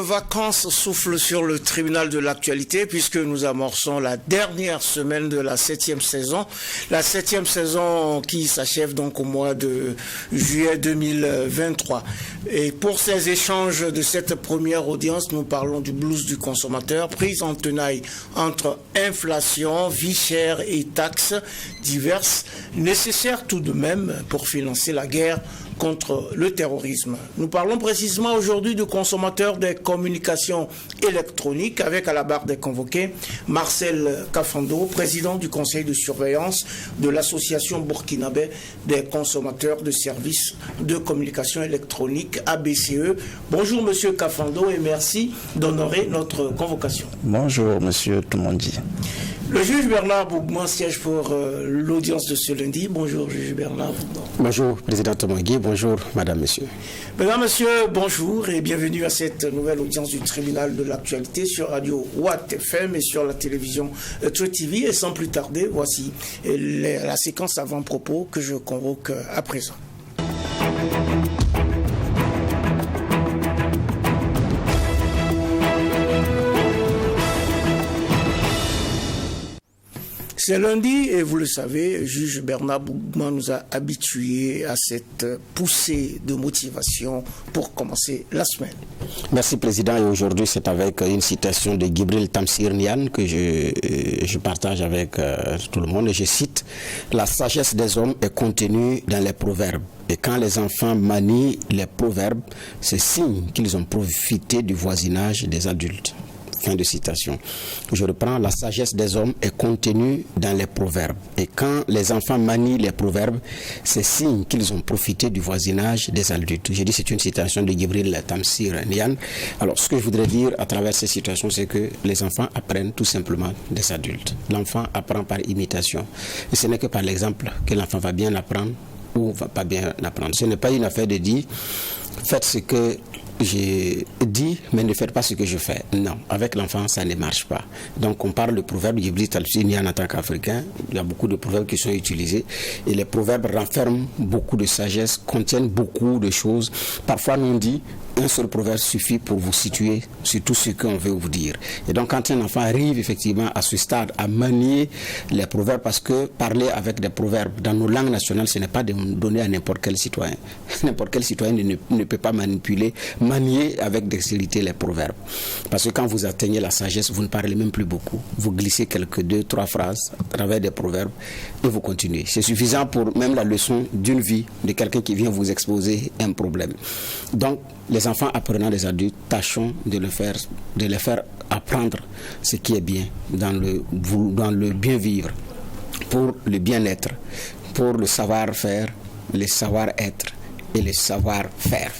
vacances souffle sur le tribunal de l'actualité puisque nous amorçons la dernière semaine de la 7e saison. La 7e saison qui s'achève donc au mois de juillet 2023. Et pour ces échanges de cette première audience, nous parlons du blues du consommateur, prise en tenaille entre inflation, vie chère et taxes diverses, nécessaires tout de même pour financer la guerre contre le terrorisme. Nous parlons précisément aujourd'hui du consommateur des communications électroniques avec à la barre des convoqués Marcel Kafando, président du conseil de surveillance de l'association burkinabé des consommateurs de services de communication électronique ABCE. Bonjour monsieur Kafando et merci d'honorer notre convocation. Bonjour monsieur Toumondi. Le juge Bernard Bougman siège pour l'audience de ce lundi. Bonjour, juge Bernard Bougman. Bonjour, président Tomangui. Bonjour, madame, monsieur. Mesdames, messieurs, bonjour et bienvenue à cette nouvelle audience du tribunal de l'actualité sur Radio Watt FM et sur la télévision True TV. Et sans plus tarder, voici la séquence avant-propos que je convoque à présent. C'est lundi et vous le savez, juge Bernard Bougman nous a habitués à cette poussée de motivation pour commencer la semaine. Merci président et aujourd'hui c'est avec une citation de Gibril Tamsir Niane que je partage avec tout le monde et je cite: la sagesse des hommes est contenue dans les proverbes et quand les enfants manient les proverbes, c'est signe qu'ils ont profité du voisinage des adultes. Fin de citation. Je reprends: la sagesse des hommes est contenue dans les proverbes. Et quand les enfants manient les proverbes, c'est signe qu'ils ont profité du voisinage des adultes. J'ai dit c'est une citation de Gibril Tamsir Niane. Alors ce que je voudrais dire à travers ces situations, c'est que les enfants apprennent tout simplement des adultes. L'enfant apprend par imitation. Et ce n'est que par l'exemple que l'enfant va bien apprendre ou va pas bien apprendre. Ce n'est pas une affaire de dire faites ce que j'ai dit, mais ne faites pas ce que je fais. Non, avec l'enfant, ça ne marche pas. Donc, on parle de proverbes. Gibril Tamsir Niane en tant qu'Africain, il y a beaucoup de proverbes qui sont utilisés. Et les proverbes renferment beaucoup de sagesse, contiennent beaucoup de choses. Parfois, nous on dit, un seul proverbe suffit pour vous situer sur tout ce qu'on veut vous dire. Et donc, quand un enfant arrive effectivement à ce stade, à manier les proverbes, parce que parler avec des proverbes dans nos langues nationales, ce n'est pas de donner à n'importe quel citoyen. N'importe quel citoyen ne peut pas manier avec dextérité les proverbes. Parce que quand vous atteignez la sagesse, vous ne parlez même plus beaucoup. Vous glissez quelques 2-3 phrases à travers des proverbes et vous continuez. C'est suffisant pour même la leçon d'une vie de quelqu'un qui vient vous exposer un problème. Donc, les enfants apprenant des adultes, tâchons de les faire apprendre ce qui est bien dans le bien vivre, pour le bien-être, pour le savoir-faire, le savoir-être et le savoir-faire.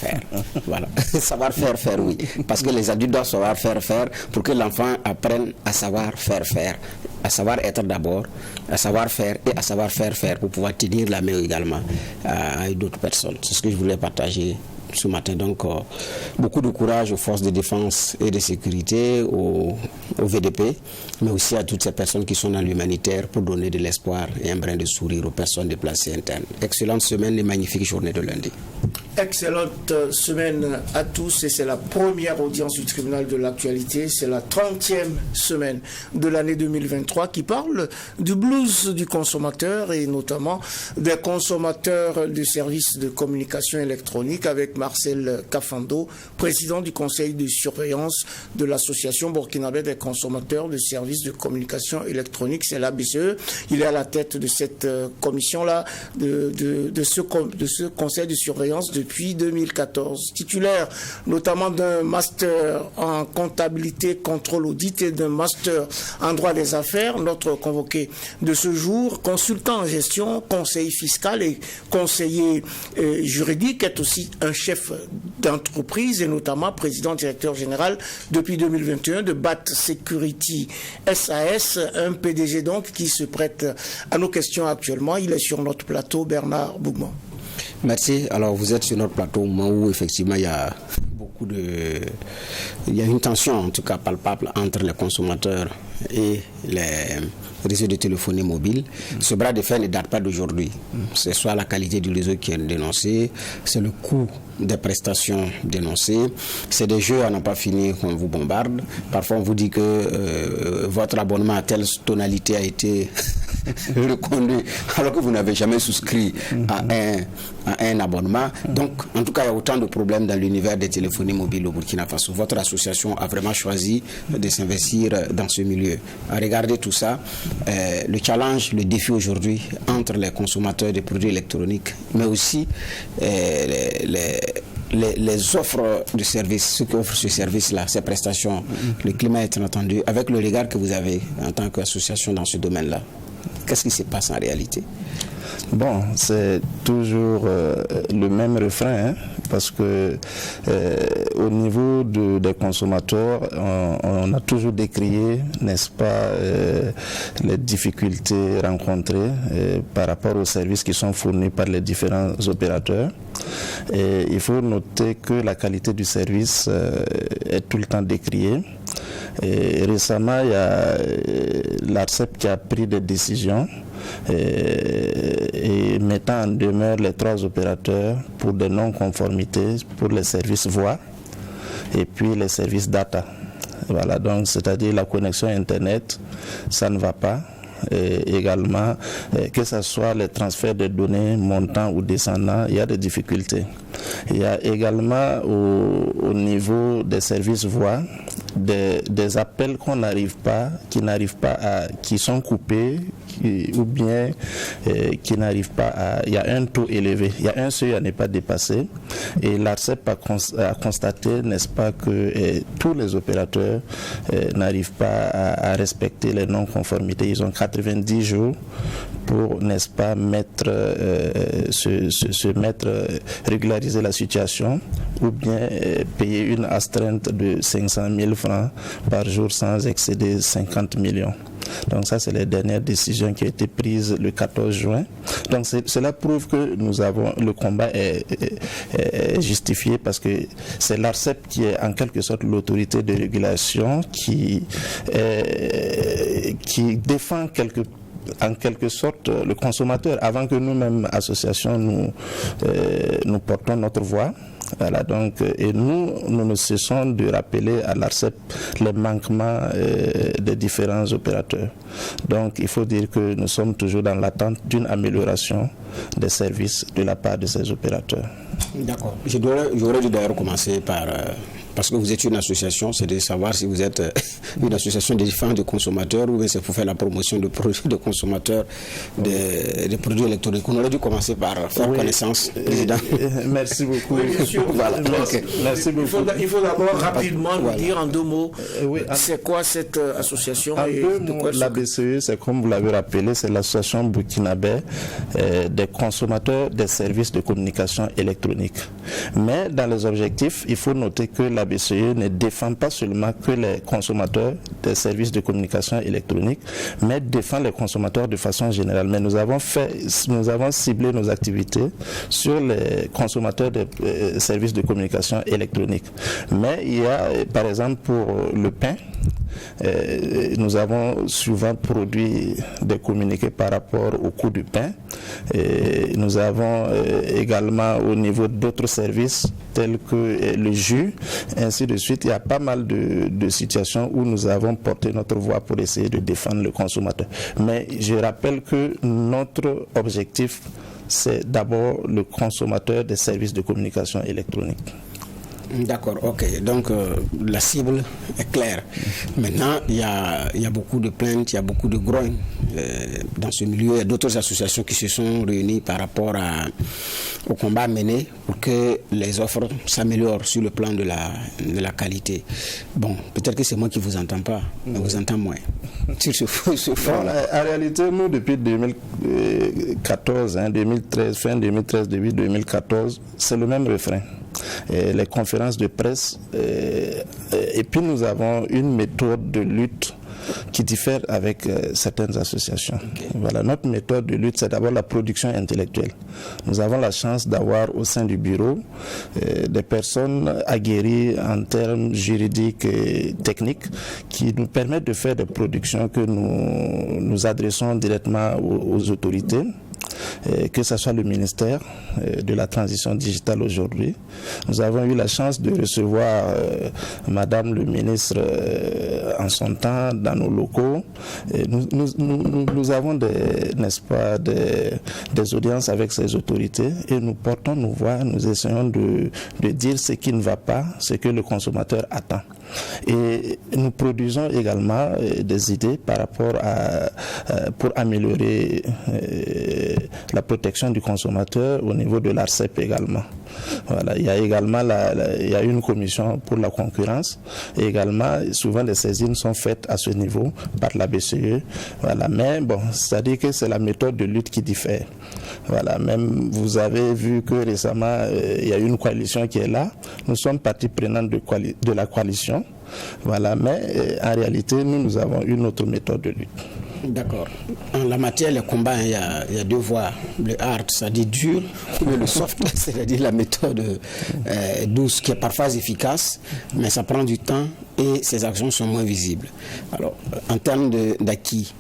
Voilà. Savoir-faire, oui. Parce que les adultes doivent savoir faire pour que l'enfant apprenne à savoir faire. À savoir être d'abord, à savoir faire et à savoir faire pour pouvoir tenir la main également à d'autres personnes. C'est ce que je voulais partager ce matin. Donc, beaucoup de courage aux forces de défense et de sécurité, au VDP, mais aussi à toutes ces personnes qui sont dans l'humanitaire pour donner de l'espoir et un brin de sourire aux personnes déplacées internes. Excellente semaine et magnifique journée de lundi. Excellente semaine à tous et c'est la première audience du tribunal de l'actualité. C'est la 30e semaine de l'année 2023 qui parle du blues du consommateur et notamment des consommateurs de services de communication électronique avec Marcel Kafando, président du conseil de surveillance de l'association burkinabé des consommateurs de services de communication électronique, c'est l'ABCE. Il est à la tête de cette commission-là, de ce conseil de surveillance depuis 2014, titulaire notamment d'un master en comptabilité, contrôle, audit et d'un master en droit des affaires. Notre convoqué de ce jour, consultant en gestion, conseiller fiscal et conseiller juridique, est aussi un chef d'entreprise et notamment président directeur général depuis 2021 de BAT Security SAS, un PDG donc qui se prête à nos questions actuellement. Il est sur notre plateau, Bernard Bougman. Merci. Alors, vous êtes sur notre plateau au moment où, effectivement, il y a une tension, en tout cas palpable, entre les consommateurs et réseau de téléphonie mobile. Ce bras de fer ne date pas d'aujourd'hui. C'est soit la qualité du réseau qui est dénoncée, c'est le coût des prestations dénoncées, c'est des jeux à n'en pas finir qu'on vous bombarde. Parfois on vous dit que votre abonnement à telle tonalité a été reconduit alors que vous n'avez jamais souscrit à un abonnement. Donc en tout cas il y a autant de problèmes dans l'univers des téléphonies mobiles au Burkina Faso. Votre association a vraiment choisi de s'investir dans ce milieu. À regarder tout ça, le challenge, le défi aujourd'hui entre les consommateurs de produits électroniques, mais aussi les offres de services, ceux qui offrent ce service-là, ces prestations, le climat est entendu, avec le regard que vous avez en tant qu'association dans ce domaine-là. Qu'est-ce qui se passe en réalité? Bon, c'est toujours le même refrain, parce que au niveau des consommateurs, on a toujours décrié, n'est-ce pas, les difficultés rencontrées par rapport aux services qui sont fournis par les différents opérateurs. Et il faut noter que la qualité du service est tout le temps décriée. Et récemment, il y a l'ARCEP qui a pris des décisions et mettant en demeure les 3 opérateurs pour des non-conformités pour les services voix et puis les services data. Voilà, donc c'est-à-dire la connexion Internet, ça ne va pas. Et également, que ce soit les transferts de données montants ou descendants, il y a des difficultés. Il y a également au niveau des services voix des appels qu'on n'arrive pas, qui sont coupés, ou bien qui n'arrivent pas à... Il y a un taux élevé, il y a un seuil à ne pas dépasser. Et l'ARCEP a constaté, n'est-ce pas, que tous les opérateurs n'arrivent pas à respecter les non-conformités. Ils ont 90 jours pour, n'est-ce pas, régulariser la situation, ou bien payer une astreinte de 500 000 francs par jour sans excéder 50 millions. Donc ça, c'est les dernières décisions qui ont été prises le 14 juin. Donc cela prouve que le combat est justifié, parce que c'est l'ARCEP qui est en quelque sorte l'autorité de régulation qui défend en quelque sorte le consommateur, avant que nous-mêmes, associations, nous portons notre voix. Voilà, donc, et nous ne cessons de rappeler à l'ARCEP les manquements des différents opérateurs. Donc il faut dire que nous sommes toujours dans l'attente d'une amélioration des services de la part de ces opérateurs. D'accord. J'aurais dû d'ailleurs commencer par... parce que vous êtes une association, c'est de savoir si vous êtes une association de défense des consommateurs ou bien c'est pour faire la promotion de produits de consommateurs, des produits électroniques. On aurait dû commencer par faire connaissance, président. Merci beaucoup. Oui, bien sûr. Voilà. Merci beaucoup. Il faut d'abord rapidement nous dire en 2 mots, c'est quoi cette association? En 2 mots, la BCE, c'est comme vous l'avez rappelé, c'est l'association burkinabé des consommateurs des services de communication électronique. Mais dans les objectifs, il faut noter que la BCE ne défend pas seulement que les consommateurs des services de communication électronique, mais défend les consommateurs de façon générale. Mais nous avons ciblé nos activités sur les consommateurs des services de communication électronique. Mais il y a, par exemple, pour le pain, nous avons souvent produit des communiqués par rapport au coût du pain. Et nous avons également au niveau d'autres services tels que le jus, ainsi de suite. Il y a pas mal de situations où nous avons porté notre voix pour essayer de défendre le consommateur. Mais je rappelle que notre objectif, c'est d'abord le consommateur des services de communication électronique. D'accord, ok. Donc la cible est claire. Maintenant, il y a beaucoup de plaintes, il y a beaucoup de grogne dans ce milieu. Il y a d'autres associations qui se sont réunies par rapport au combat mené pour que les offres s'améliorent sur le plan de la qualité. Bon, peut-être que c'est moi qui ne vous entends pas, mais vous entends moins. Sur ce front. En réalité, nous, depuis 2014, 2013, fin 2013, début 2014, c'est le même refrain. Les conférences de presse, et puis nous avons une méthode de lutte qui diffère avec certaines associations. Voilà, notre méthode de lutte, c'est d'abord la production intellectuelle. Nous avons la chance d'avoir au sein du bureau des personnes aguerries en termes juridiques et techniques qui nous permettent de faire des productions que nous adressons directement aux autorités. Que ce soit le ministère de la transition digitale aujourd'hui. Nous avons eu la chance de recevoir Madame le ministre en son temps dans nos locaux. Et nous avons n'est-ce pas, des audiences avec ces autorités et nous portons nos voix, nous essayons de dire ce qui ne va pas, ce que le consommateur attend. Et nous produisons également des idées par rapport pour améliorer la protection du consommateur au niveau de l'ARCEP également. Voilà, il y a également il y a une commission pour la concurrence et également souvent les saisines sont faites à ce niveau par la BCE. Voilà, mais bon, c'est-à-dire que c'est la méthode de lutte qui diffère. Voilà, même vous avez vu que récemment il y a une coalition qui est là. Nous sommes partie prenante de la coalition. Voilà, mais en réalité nous avons une autre méthode de lutte. D'accord. En la matière, les combats, il y a deux voies. Le hard, c'est-à-dire dur, ou le soft, c'est-à-dire la méthode douce, qui est parfois efficace, mais ça prend du temps et ses actions sont moins visibles. Alors, en termes d'acquis,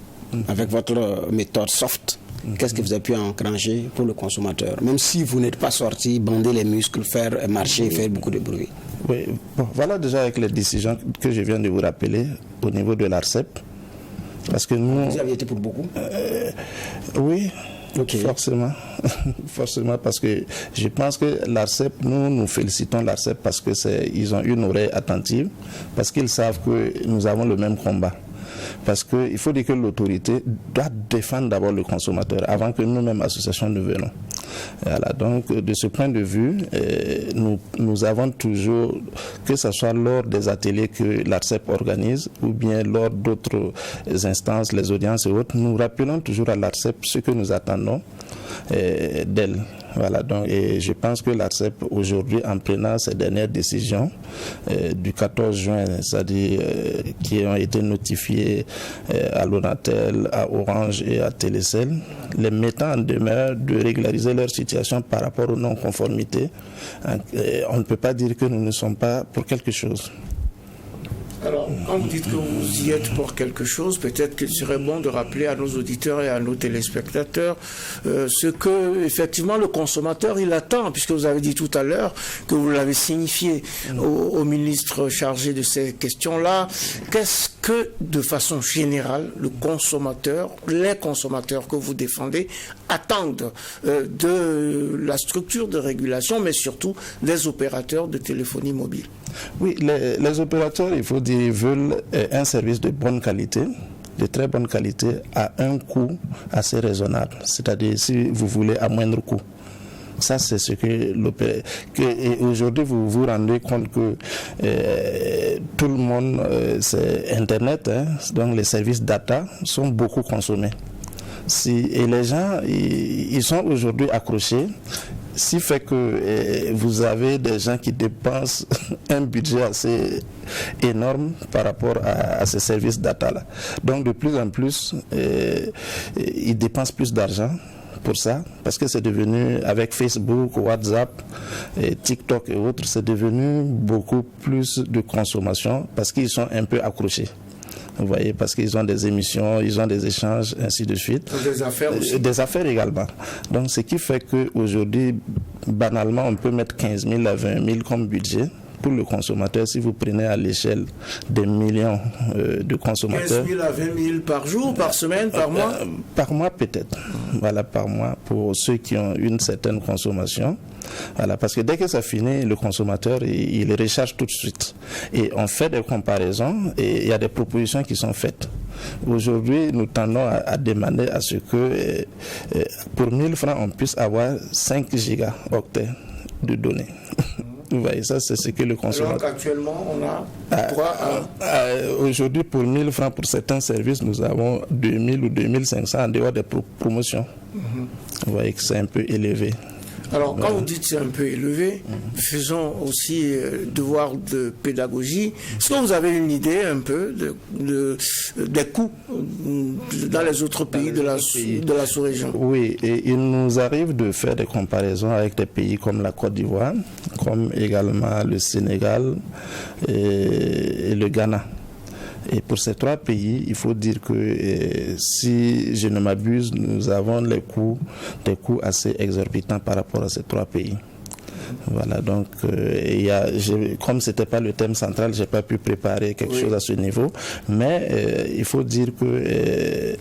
avec votre méthode soft, qu'est-ce que vous avez pu engranger pour le consommateur? Même si vous n'êtes pas sorti, bander les muscles, faire marcher, faire beaucoup de bruit. Oui, bon, voilà déjà avec les décisions que je viens de vous rappeler au niveau de l'ARCEP. Parce que nous... Vous avez été pour beaucoup Oui, okay. Forcément. Forcément, parce que je pense que l'ARCEP, nous félicitons l'ARCEP parce qu'ils ont une oreille attentive, parce qu'ils savent que nous avons le même combat. Parce qu'il faut dire que l'autorité doit défendre d'abord le consommateur avant que nous-mêmes, associations, nous venons. Voilà, donc de ce point de vue, nous avons toujours, que ce soit lors des ateliers que l'ARCEP organise ou bien lors d'autres instances, les audiences et autres, nous rappelons toujours à l'ARCEP ce que nous attendons d'elle. Voilà, donc, et je pense que l'ARCEP aujourd'hui, en prenant ces dernières décisions du 14 juin, c'est-à-dire qui ont été notifiées à l'Onatel, à Orange et à Télécel, les mettant en demeure de régulariser leur situation par rapport aux non-conformités, on ne peut pas dire que nous ne sommes pas pour quelque chose. Alors, quand vous dites que vous y êtes pour quelque chose, peut-être qu'il serait bon de rappeler à nos auditeurs et à nos téléspectateurs ce que, effectivement, le consommateur, il attend, puisque vous avez dit tout à l'heure que vous l'avez signifié au ministre chargé de ces questions-là. Qu'est-ce que, de façon générale, le consommateur, les consommateurs que vous défendez, attendent de la structure de régulation, mais surtout des opérateurs de téléphonie mobile? Oui, les opérateurs, il faut dire, veulent un service de bonne qualité, de très bonne qualité, à un coût assez raisonnable. C'est-à-dire, si vous voulez, à moindre coût. Ça, c'est ce que l'opérateur... Et aujourd'hui, vous vous rendez compte que tout le monde, c'est Internet, hein, donc les services data sont beaucoup consommés. Et les gens, ils sont aujourd'hui accrochés. Ce qui fait que vous avez des gens qui dépensent un budget assez énorme par rapport à ces services data-là. Donc de plus en plus, ils dépensent plus d'argent pour ça, parce que c'est devenu, avec Facebook, WhatsApp, et TikTok et autres, c'est devenu beaucoup plus de consommation, parce qu'ils sont un peu accrochés. Vous voyez, parce qu'ils ont des émissions, ils ont des échanges, ainsi de suite. Des affaires aussi. Des affaires également. Donc, ce qui fait qu'aujourd'hui, banalement, on peut mettre 15 000 à 20 000 comme budget pour le consommateur. Si vous prenez à l'échelle des millions de consommateurs. 15 000 à 20 000 par jour, par semaine, par mois? Par mois, peut-être. Voilà, par mois, pour ceux qui ont une certaine consommation. Voilà, parce que dès que ça finit, le consommateur, il recharge tout de suite. Et on fait des comparaisons et il y a des propositions qui sont faites. Aujourd'hui, nous tendons à demander à ce que pour 1000 francs, on puisse avoir 5 gigaoctets de données. Vous voyez, ça, c'est ce que le consommateur... Alors qu'actuellement, on a droit à... Aujourd'hui, pour 1000 francs, pour certains services, nous avons 2000 ou 2500 en dehors des promotions. Vous voyez que c'est un peu élevé. Alors, quand vous dites c'est un peu élevé, faisons aussi devoir de pédagogie. Est-ce que vous avez une idée un peu des coûts dans les autres pays de la sous-région? Oui, et il nous arrive de faire des comparaisons avec des pays comme la Côte d'Ivoire, comme également le Sénégal et le Ghana. Et pour ces 3 pays, il faut dire que si je ne m'abuse, nous avons des coûts assez exorbitants par rapport à ces 3 pays. Voilà, donc comme c'était pas le thème central, j'ai pas pu préparer quelque chose à ce niveau, mais il faut dire que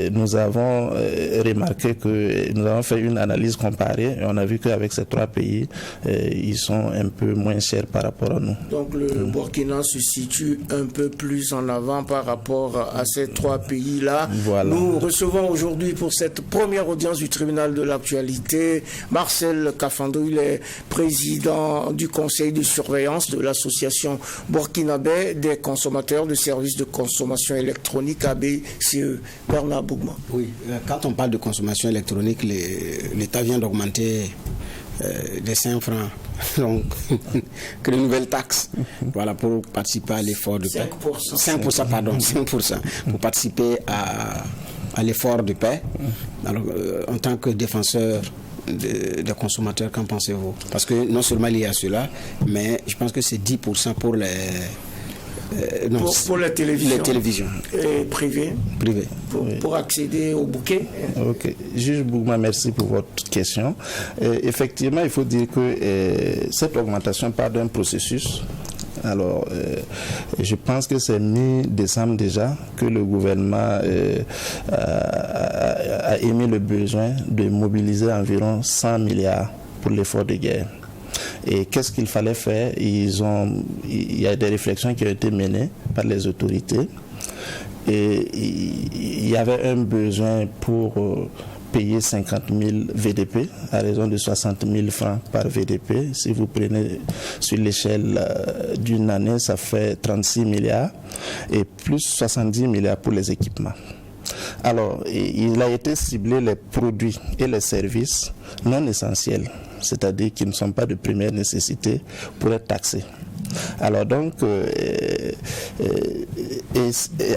nous avons remarqué que nous avons fait une analyse comparée et on a vu qu'avec ces 3 pays, ils sont un peu moins chers par rapport à nous. Donc le Burkina se situe un peu plus en avant par rapport à ces 3 pays-là. Voilà. Nous recevons aujourd'hui pour cette première audience du tribunal de l'actualité Marcel Kafando. Il est président du conseil de surveillance de l'association burkinabé des consommateurs de services de consommation électronique ABCE. Bernard Bougma. Oui, quand on parle de consommation électronique, l'État vient d'augmenter des 5 francs, donc que de nouvelles taxes, voilà, pour participer à l'effort de paix. 5%, pardon, 5%, pour participer à l'effort de paix. Alors, en tant que défenseur des consommateurs, qu'en pensez-vous? Parce que non seulement il y a cela, mais je pense que c'est 10% pour les pour les télévisions privées pour accéder au bouquet. Ok, Juge Bougma, merci pour votre question. Effectivement, il faut dire que cette augmentation part d'un processus. Alors, je pense que c'est mi-décembre déjà que le gouvernement a émis le besoin de mobiliser environ 100 milliards pour l'effort de guerre. Et qu'est-ce qu'il fallait faire? Il y a des réflexions qui ont été menées par les autorités. Et il y avait un besoin pour payer 50 000 VDP à raison de 60 000 francs par VDP. Si vous prenez sur l'échelle d'une année, ça fait 36 milliards et plus 70 milliards pour les équipements. Alors, il a été ciblé les produits et les services non essentiels, c'est-à-dire qui ne sont pas de première nécessité, pour être taxés. Alors donc,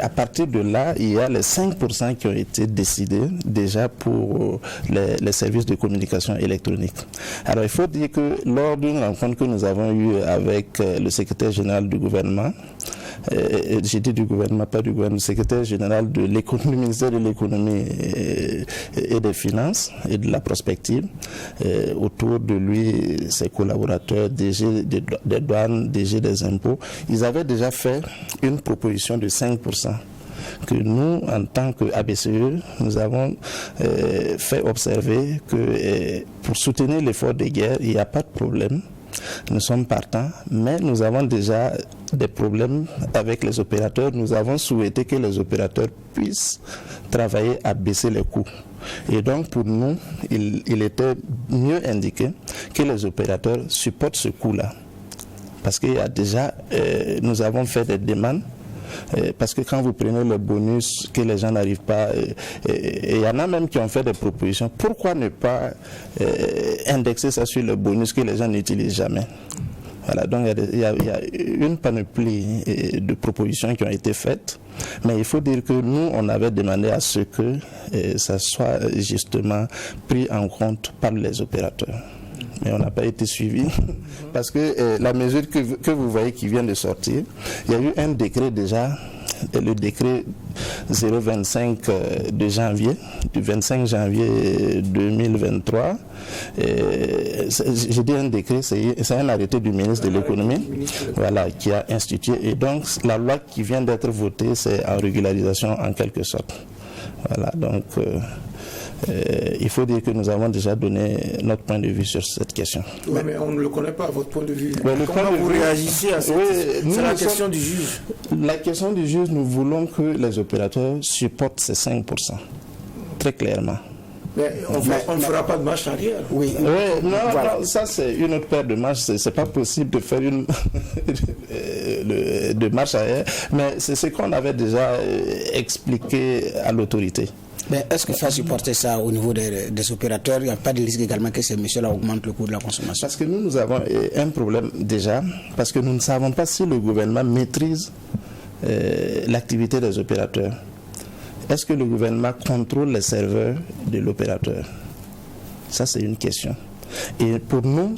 à partir de là, il y a les 5% qui ont été décidés déjà pour les services de communication électronique. Alors il faut dire que lors d'une rencontre que nous avons eue avec le secrétaire général du gouvernement, j'ai dit du gouvernement, pas du gouvernement, le secrétaire général de l'économie, ministère de l'économie et des finances et de la prospective, autour de lui, ses collaborateurs, DG des douanes, DG des impôts, ils avaient déjà fait une proposition de 5%. Que nous, en tant qu'ABCE, nous avons fait observer que pour soutenir l'effort de guerre, il n'y a pas de problème. Nous sommes partants, mais nous avons déjà des problèmes avec les opérateurs. Nous avons souhaité que les opérateurs puissent travailler à baisser les coûts. Et donc, pour nous, il était mieux indiqué que les opérateurs supportent ce coût-là. Parce qu'il y a déjà, nous avons fait des demandes. Parce que quand vous prenez le bonus que les gens n'arrivent pas, et il y en a même qui ont fait des propositions, pourquoi ne pas indexer ça sur le bonus que les gens n'utilisent jamais? Voilà, donc il y a une panoplie de propositions qui ont été faites, mais il faut dire que nous, on avait demandé à ce que ça soit justement pris en compte par les opérateurs. Mais on n'a pas été suivi parce que la mesure que vous voyez qui vient de sortir, il y a eu un décret déjà, le décret 025 de janvier, du 25 janvier 2023. J'ai dit un décret, c'est un arrêté du ministre de l'économie, voilà, qui a institué. Et donc la loi qui vient d'être votée, c'est en régularisation en quelque sorte. Voilà, donc il faut dire que nous avons déjà donné notre point de vue sur cette question. Oui, mais on ne le connaît pas, votre point de vue. Comment vous réagissez à cette question? C'est la question du juge. La question du juge, nous voulons que les opérateurs supportent ces 5%, très clairement. Mais on ne fera pas de marche arrière. Oui, non, ça c'est une autre paire de marches. C'est pas possible de faire une de marche arrière, mais c'est ce qu'on avait déjà expliqué à l'autorité. Mais est-ce que faire supporter ça au niveau des opérateurs, il n'y a pas de risque également que ces messieurs-là augmentent le coût de la consommation? Parce que nous avons un problème déjà, parce que nous ne savons pas si le gouvernement maîtrise l'activité des opérateurs. Est-ce que le gouvernement contrôle les serveurs de l'opérateur? Ça, c'est une question. Et pour nous,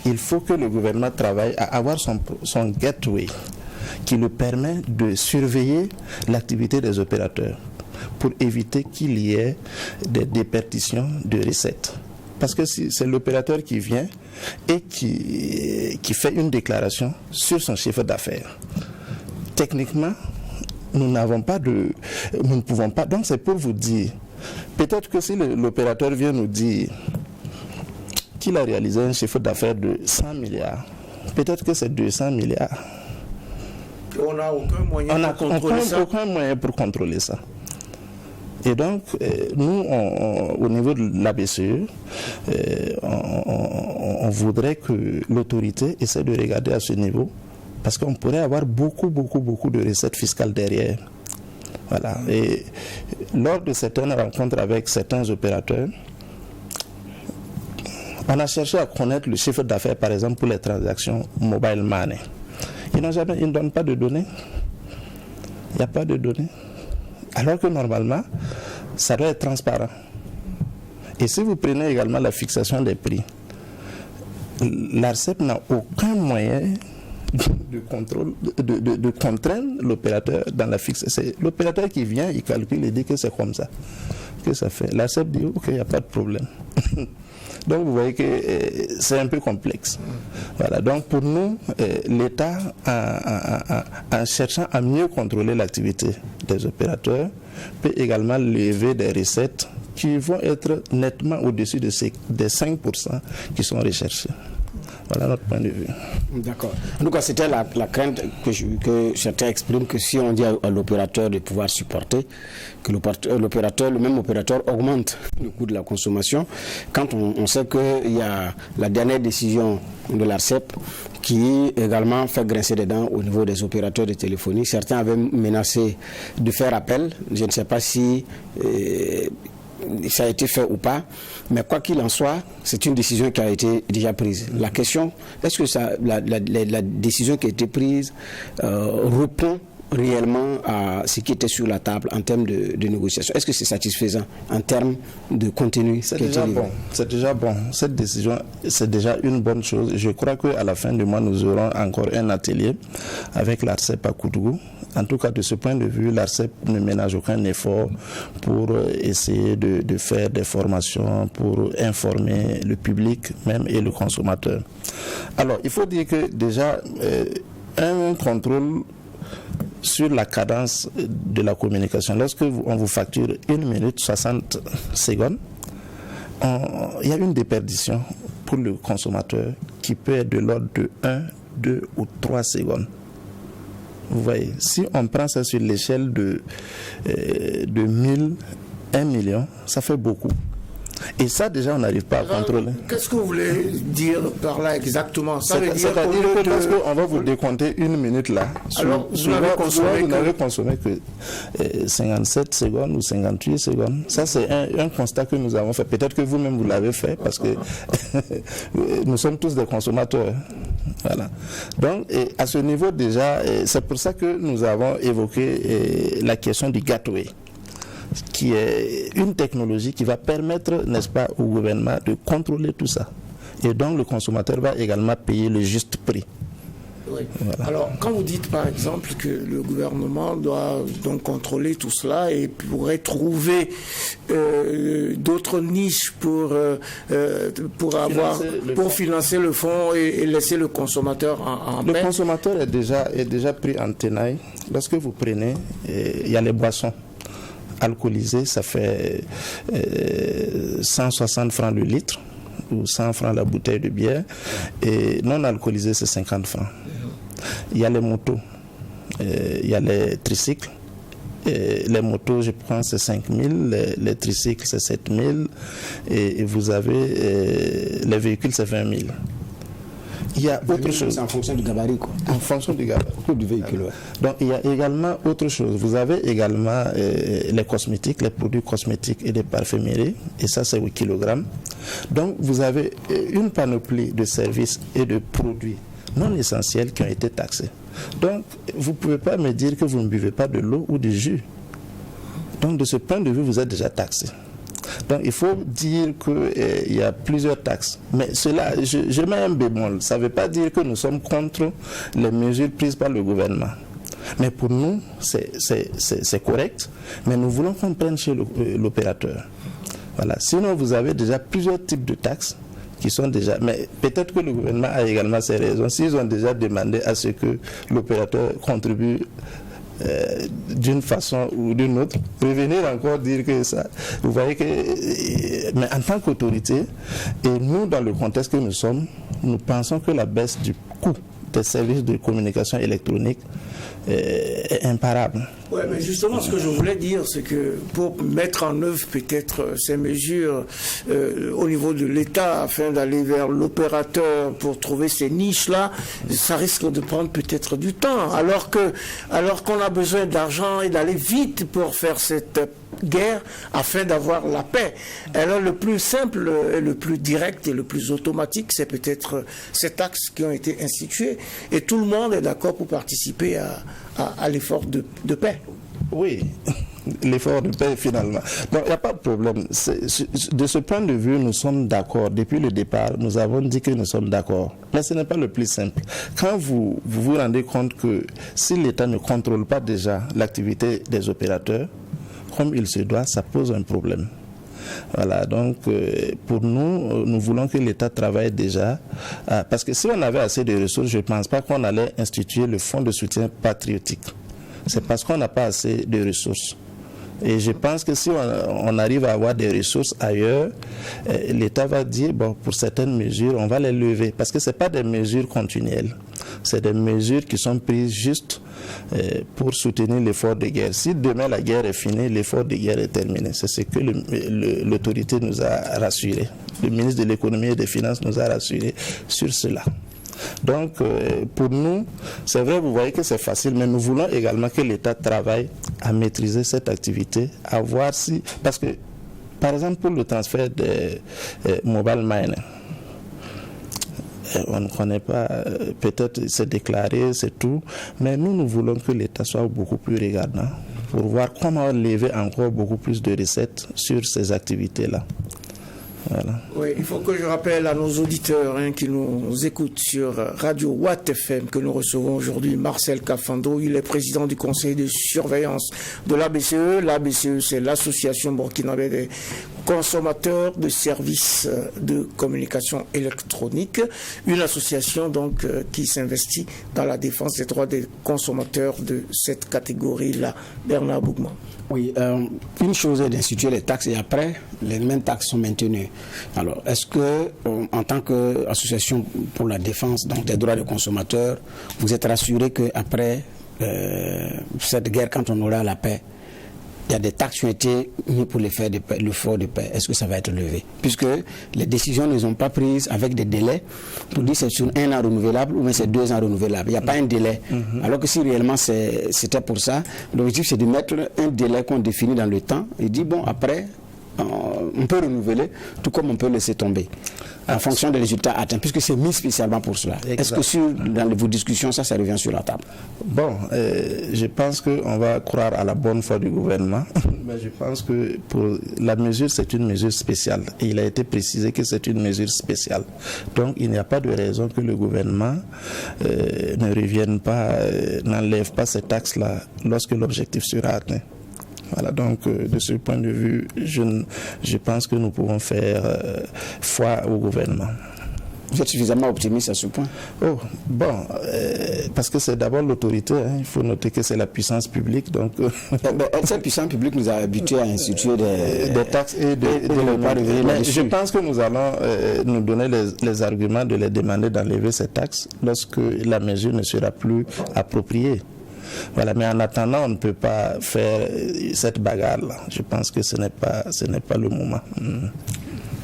il faut que le gouvernement travaille à avoir son gateway qui lui permet de surveiller l'activité des opérateurs pour éviter qu'il y ait des déperditions de recettes. Parce que si c'est l'opérateur qui vient et qui fait une déclaration sur son chiffre d'affaires, techniquement, nous ne pouvons pas. Donc c'est pour vous dire, peut-être que si l'opérateur vient nous dire qu'il a réalisé un chiffre d'affaires de 100 milliards, peut-être que c'est 200 milliards. On n'a aucun moyen pour contrôler ça. Aucun moyen pour contrôler ça. Et donc, nous, au niveau de la BCE, on voudrait que l'autorité essaie de regarder à ce niveau, parce qu'on pourrait avoir beaucoup de recettes fiscales derrière. Voilà. Et lors de certaines rencontres avec certains opérateurs, on a cherché à connaître le chiffre d'affaires, par exemple, pour les transactions mobile money. Ils ne donnent pas de données. Il n'y a pas de données. Alors que normalement, ça doit être transparent. Et si vous prenez également la fixation des prix, l'ARCEP n'a aucun moyen de contrôle, de contraindre l'opérateur dans la fixation. C'est l'opérateur qui vient, il calcule et dit que c'est comme ça, que ça fait. L'ARCEP dit ok, il n'y a pas de problème. Donc vous voyez que c'est un peu complexe. Voilà. Donc pour nous, l'État, en cherchant à mieux contrôler l'activité des opérateurs, peut également lever des recettes qui vont être nettement au-dessus des 5% qui sont recherchés. Voilà notre point de vue. D'accord. En tout cas, c'était la crainte que certains expriment, que si on dit à l'opérateur de pouvoir supporter, que le même opérateur augmente le coût de la consommation, quand on sait qu'il y a la dernière décision de l'ARCEP qui également fait grincer des dents au niveau des opérateurs de téléphonie. Certains avaient menacé de faire appel. Je ne sais pas si ça a été fait ou pas, mais quoi qu'il en soit, c'est une décision qui a été déjà prise. La question, est-ce que la décision qui a été prise répond réellement à ce qui était sur la table en termes de négociation? Est-ce que c'est satisfaisant en termes de contenu? C'est déjà bon. C'est déjà bon. Cette décision, c'est déjà une bonne chose. Je crois qu'à la fin du mois, nous aurons encore un atelier avec l'ARCEP à Koudougou. En tout cas, de ce point de vue, l'ARCEP ne ménage aucun effort pour essayer de faire des formations, pour informer le public même et le consommateur. Alors, il faut dire que déjà, un contrôle sur la cadence de la communication. Lorsque on vous facture 1 minute 60 secondes, il y a une déperdition pour le consommateur qui peut être de l'ordre de 1, 2 ou 3 secondes. Vous voyez, si on prend ça sur l'échelle de 1000, 1 million, ça fait beaucoup. Et ça, déjà, on n'arrive pas à contrôler. Qu'est-ce que vous voulez dire par là exactement? Ça veut dire c'est-à-dire que parce qu'on va vous décompter 1 minute là. Alors, vous n'avez consommé que 57 secondes ou 58 secondes. Ça, c'est un constat que nous avons fait. Peut-être que vous-même, vous l'avez fait parce que nous sommes tous des consommateurs. Voilà. Donc, à ce niveau, déjà, c'est pour ça que nous avons évoqué la question du gateway, qui est une technologie qui va permettre, n'est-ce pas, au gouvernement de contrôler tout ça. Et donc le consommateur va également payer le juste prix. Oui. Voilà. Alors, quand vous dites par exemple que le gouvernement doit donc contrôler tout cela et pourrait trouver d'autres niches pour financer le fonds et laisser le consommateur en paix. Le consommateur est déjà pris en tenaille. Lorsque vous prenez, il y a les boissons alcoolisées, ça fait 160 francs le litre ou 100 francs la bouteille de bière, et non alcoolisées, c'est 50 francs. Il y a les motos, il y a les tricycles. Les motos, je pense, c'est 5 000, les tricycles, c'est 7 000, et vous avez les véhicules, c'est 20 000. il y a autre chose. C'est en fonction du gabarit, quoi. En fonction du gabarit. Du véhicule, ouais. Donc il y a également autre chose. Vous avez également les cosmétiques, les produits cosmétiques et des parfumeries, et ça c'est 8 kg. Donc vous avez une panoplie de services et de produits non essentiels qui ont été taxés. Donc vous ne pouvez pas me dire que vous ne buvez pas de l'eau ou du jus. Donc de ce point de vue, vous êtes déjà taxé. Donc il faut dire qu'il y a plusieurs taxes. Mais cela, je mets un bémol. Ça ne veut pas dire que nous sommes contre les mesures prises par le gouvernement. Mais pour nous, c'est correct. Mais nous voulons qu'on prenne chez l'opérateur. Voilà. Sinon, vous avez déjà plusieurs types de taxes qui sont déjà... Mais peut-être que le gouvernement a également ses raisons. S'ils ont déjà demandé à ce que l'opérateur contribue d'une façon ou d'une autre, revenir encore dire que ça, vous voyez que, mais en tant qu'autorité, et nous dans le contexte que nous sommes, nous pensons que la baisse du coût des services de communication électronique est imparable. Oui, mais justement, ce que je voulais dire, c'est que pour mettre en œuvre peut-être ces mesures au niveau de l'État, afin d'aller vers l'opérateur pour trouver ces niches-là, ça risque de prendre peut-être du temps, alors qu'on a besoin d'argent et d'aller vite pour faire cette guerre afin d'avoir la paix. Alors le plus simple, le plus direct et le plus automatique, c'est peut-être ces taxes qui ont été instituées, et tout le monde est d'accord pour participer à l'effort de paix. Oui, l'effort de paix finalement. Donc il n'y a pas de problème. De ce point de vue, nous sommes d'accord. Depuis le départ, nous avons dit que nous sommes d'accord. Mais ce n'est pas le plus simple. Quand vous vous rendez compte que si l'État ne contrôle pas déjà l'activité des opérateurs, comme il se doit, ça pose un problème. Voilà, donc pour nous, nous voulons que l'État travaille déjà, parce que si on avait assez de ressources, je ne pense pas qu'on allait instituer le fonds de soutien patriotique. C'est parce qu'on n'a pas assez de ressources. Et je pense que si on arrive à avoir des ressources ailleurs, l'État va dire, bon, pour certaines mesures, on va les lever. Parce que ce n'est pas des mesures continuelles. C'est des mesures qui sont prises juste pour soutenir l'effort de guerre. Si demain la guerre est finie, l'effort de guerre est terminé. C'est ce que l'autorité nous a rassuré. Le ministre de l'économie et des finances nous a rassuré sur cela. Donc, pour nous, c'est vrai, vous voyez que c'est facile, mais nous voulons également que l'État travaille à maîtriser cette activité, à voir si... Parce que, par exemple, pour le transfert de mobile mining, on ne connaît pas, peut-être c'est déclaré, c'est tout, mais nous voulons que l'État soit beaucoup plus regardant pour voir comment lever encore beaucoup plus de recettes sur ces activités-là. Voilà. Oui, il faut que je rappelle à nos auditeurs qui nous écoutent sur Radio Watt FM que nous recevons aujourd'hui Marcel Kafando. Il est président du conseil de surveillance de l'ABCE. L'ABCE, c'est l'association burkinabé des consommateurs de services de communication électronique, une association donc qui s'investit dans la défense des droits des consommateurs de cette catégorie-là. Bernard Bougman. Oui, une chose est d'instituer les taxes et après, les mêmes taxes sont maintenues. Alors, est-ce que, en tant qu'association pour la défense donc, des droits des consommateurs, vous êtes rassuré qu'après cette guerre, quand on aura la paix, il y a des taxes qui ont été mises pour l'effort de paix. Est-ce que ça va être levé? Puisque les décisions ne sont pas prises avec des délais pour dire c'est sur 1 an renouvelable ou bien c'est 2 ans renouvelable. Il n'y a pas un délai. Alors que si réellement c'était pour ça, l'objectif c'est de mettre un délai qu'on définit dans le temps et dit bon après on peut renouveler tout comme on peut laisser tomber en fonction des résultats atteints puisque c'est mis spécialement pour cela. Est-ce que dans vos discussions ça revient sur la table? Bon, je pense qu'on va croire à la bonne foi du gouvernement, mais je pense que pour la mesure c'est une mesure spéciale et il a été précisé que c'est une mesure spéciale. Donc il n'y a pas de raison que le gouvernement ne revienne pas, n'enlève pas ces taxes-là lorsque l'objectif sera atteint. Voilà, donc de ce point de vue, je pense que nous pouvons faire foi au gouvernement. Vous êtes suffisamment optimiste à ce point? Oh, bon, parce que c'est d'abord l'autorité, il faut noter que c'est la puissance publique. Donc, cette puissance publique nous a habitués à instituer des taxes et je pense que nous allons nous donner les arguments de les demander d'enlever ces taxes lorsque la mesure ne sera plus appropriée. Voilà, mais en attendant, on ne peut pas faire cette bagarre-là. Je pense que ce n'est pas le moment.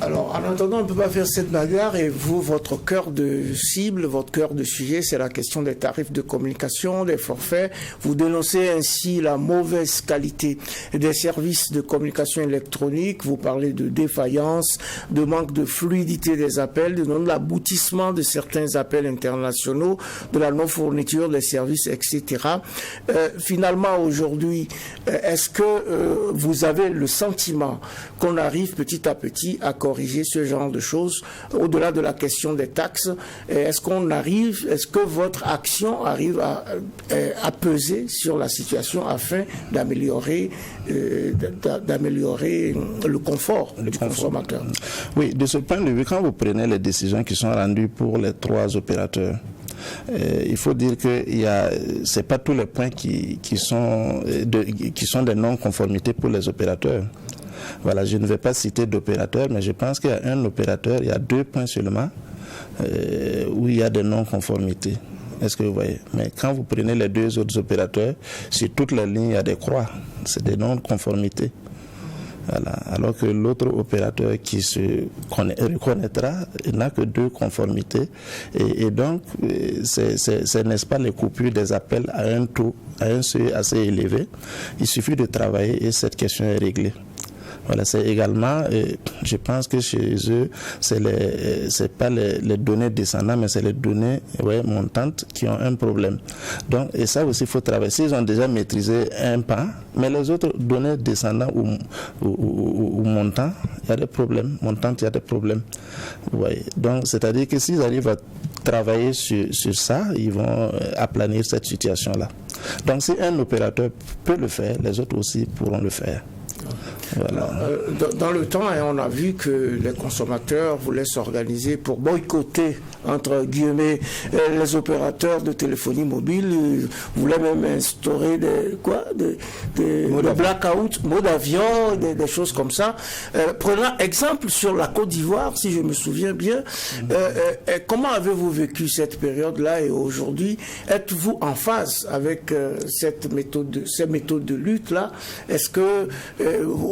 Alors, en attendant, on ne peut pas faire cette bagarre et vous, votre cœur de cible, votre cœur de sujet, c'est la question des tarifs de communication, des forfaits. Vous dénoncez ainsi la mauvaise qualité des services de communication électronique. Vous parlez de défaillance, de manque de fluidité des appels, de non-aboutissement de certains appels internationaux, de la non-fourniture des services, etc. Finalement, aujourd'hui, est-ce que vous avez le sentiment qu'on arrive petit à petit à corriger ce genre de choses, au-delà de la question des taxes? Est-ce que votre action arrive à peser sur la situation afin d'améliorer le confort du consommateur? Oui, de ce point de vue, quand vous prenez les décisions qui sont rendues pour les 3 opérateurs, il faut dire que c'est pas tous les points qui sont des non-conformités pour les opérateurs. Voilà, je ne vais pas citer d'opérateurs, mais je pense qu'il y a un opérateur, il y a 2 points seulement où il y a des non-conformités. Est-ce que vous voyez? Mais quand vous prenez les 2 autres opérateurs, sur toute la ligne, il y a des croix. C'est des non-conformités. Voilà. Alors que l'autre opérateur qui se reconnaîtra n'a que 2 conformités. Et donc, c'est n'est-ce pas les coupures des appels à un taux, à un seuil assez élevé. Il suffit de travailler et cette question est réglée. Voilà, c'est également, je pense que chez eux, c'est pas les données descendantes, mais c'est les données montantes qui ont un problème. Donc, et ça aussi, il faut travailler. S'ils ont déjà maîtrisé un pas, mais les autres données descendantes ou montantes, il y a des problèmes. Montantes, il y a des problèmes. Ouais. Donc, c'est-à-dire que s'ils arrivent à travailler sur ça, ils vont aplanir cette situation-là. Donc, si un opérateur peut le faire, les autres aussi pourront le faire. Voilà. Dans le temps, on a vu que les consommateurs voulaient s'organiser pour boycotter, entre guillemets, les opérateurs de téléphonie mobile, voulaient même instaurer des blackouts, mode avion, des choses comme ça. Prenons exemple sur la Côte d'Ivoire, si je me souviens bien. Comment avez-vous vécu cette période-là et aujourd'hui? Êtes-vous en phase avec ces méthodes de lutte-là? Est-ce que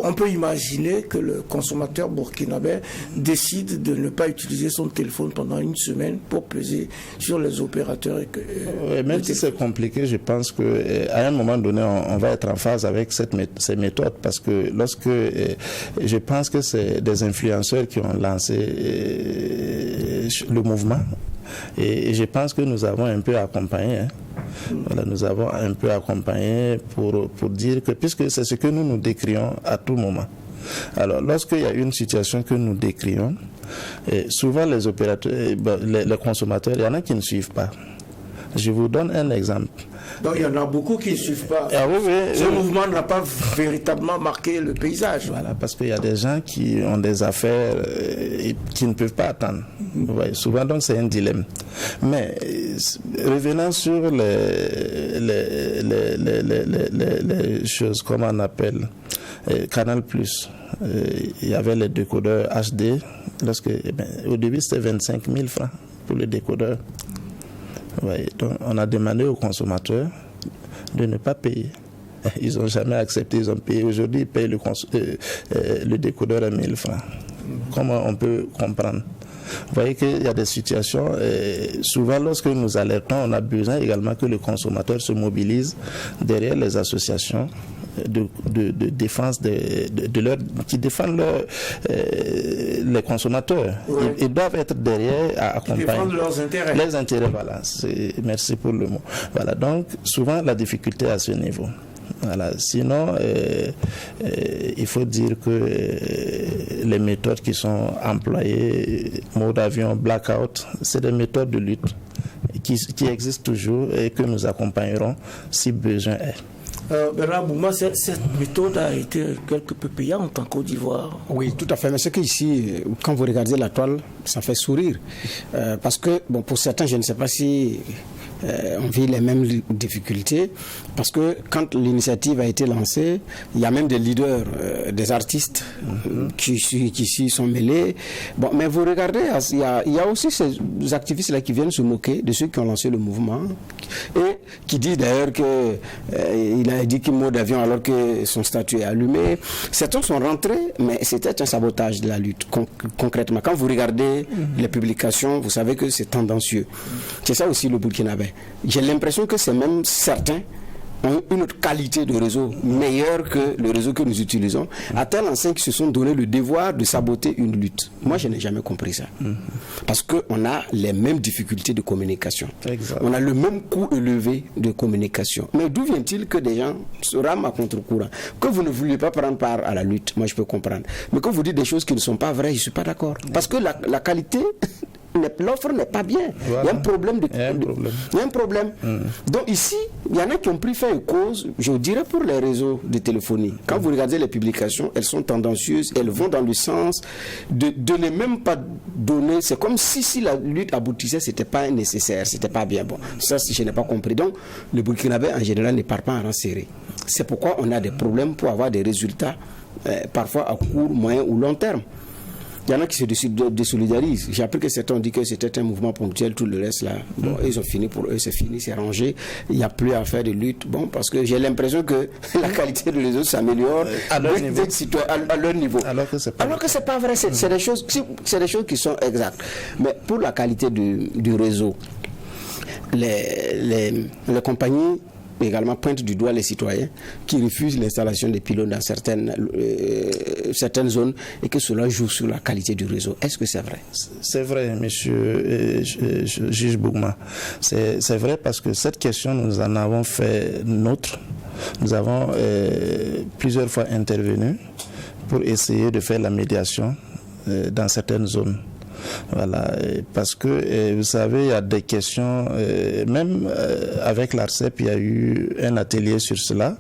on peut imaginer que le consommateur burkinabé décide de ne pas utiliser son téléphone pendant une semaine pour peser sur les opérateurs. Même si c'est compliqué, je pense qu'à un moment donné, on va être en phase avec ces méthodes parce que je pense que c'est des influenceurs qui ont lancé le mouvement. Et je pense que nous avons un peu accompagné. Voilà, nous avons un peu accompagné pour dire que, puisque c'est ce que nous décrions à tout moment. Alors, lorsqu'il y a une situation que nous décrions, souvent les opérateurs, les consommateurs, il y en a qui ne suivent pas. Je vous donne un exemple. Donc il y en a beaucoup qui ne suivent pas. Ce mouvement n'a pas véritablement marqué le paysage. Voilà, parce qu'il y a des gens qui ont des affaires qui ne peuvent pas attendre. Ouais, souvent, donc, c'est un dilemme. Mais revenant sur les choses, comment on appelle, Canal+, il y avait les décodeurs HD. Au début, c'était 25 000 francs pour les décodeurs. Ouais, donc on a demandé aux consommateurs de ne pas payer. Ils n'ont jamais accepté, ils ont payé. Aujourd'hui, ils payent le décodeur à 1000 francs. Comment on peut comprendre? Vous voyez qu'il y a des situations, souvent lorsque nous alertons, on a besoin également que le consommateur se mobilise derrière les associations de défense qui défendent les consommateurs. Oui. Ils doivent être derrière à accompagner. Défendre leurs intérêts. Les intérêts, voilà. Merci pour le mot. Voilà, donc souvent la difficulté à ce niveau. Voilà. Sinon, il faut dire que les méthodes qui sont employées, mode avion, blackout, c'est des méthodes de lutte qui existent toujours et que nous accompagnerons si besoin est. Bernard Bouma, cette méthode a été quelque peu payante en Côte d'Ivoire. Oui, tout à fait. Mais c'est qu'ici, quand vous regardez la toile, ça fait sourire. Parce que, bon, pour certains, je ne sais pas si on vit les mêmes difficultés parce que quand l'initiative a été lancée, il y a même des leaders, des artistes qui s'y sont mêlés. Bon, mais vous regardez, il y a aussi ces activistes-là qui viennent se moquer de ceux qui ont lancé le mouvement et qui disent d'ailleurs qu'il a dit qu'il mot d'avion alors que son statut est allumé. Certains sont rentrés, mais c'était un sabotage de la lutte, concrètement. Quand vous regardez les publications, vous savez que c'est tendancieux. C'est ça aussi le burkinabé. J'ai l'impression que c'est même certains ont une qualité de réseau meilleure que le réseau que nous utilisons, à tel enseigne qu'ils se sont donné le devoir de saboter une lutte. Moi, je n'ai jamais compris ça. Parce qu'on a les mêmes difficultés de communication. Exact. On a le même coût élevé de communication. Mais d'où vient-il que des gens se rament à contre-courant? Que vous ne vouliez pas prendre part à la lutte, moi je peux comprendre. Mais quand vous dites des choses qui ne sont pas vraies, je ne suis pas d'accord. Parce que la qualité... l'offre n'est pas bien. Voilà. Il y a un problème. Il y a un problème. Donc ici, il y en a qui ont pris fait et cause, je dirais pour les réseaux de téléphonie. Quand vous regardez les publications, elles sont tendancieuses, elles vont dans le sens de ne même pas donner. C'est comme si la lutte aboutissait, c'était pas nécessaire, c'était pas bien. Bon, ça, je n'ai pas compris. Donc, le Burkinabé, en général, ne part pas en rang serré. C'est pourquoi on a des problèmes pour avoir des résultats, parfois à court, moyen ou long terme. Il y en a qui se désolidarisent. J'ai appris que certains ont dit que c'était un mouvement ponctuel, tout le reste là. Bon, ils ont fini pour eux, c'est fini, c'est rangé. Il n'y a plus à faire de lutte. Bon, parce que j'ai l'impression que la qualité de les autres s'améliore à leur niveau. Alors que c'est pas vrai. C'est des choses qui sont exactes. Mais pour la qualité du réseau, les compagnies également pointent du doigt les citoyens qui refusent l'installation des pylônes dans certaines zones et que cela joue sur la qualité du réseau. Est-ce que c'est vrai? C'est vrai, monsieur juge Bougma. C'est vrai parce que cette question, nous en avons fait nôtre. Nous avons plusieurs fois intervenu pour essayer de faire la médiation dans certaines zones. Voilà, parce que vous savez, il y a des questions, même avec l'ARCEP, il y a eu un atelier sur cela,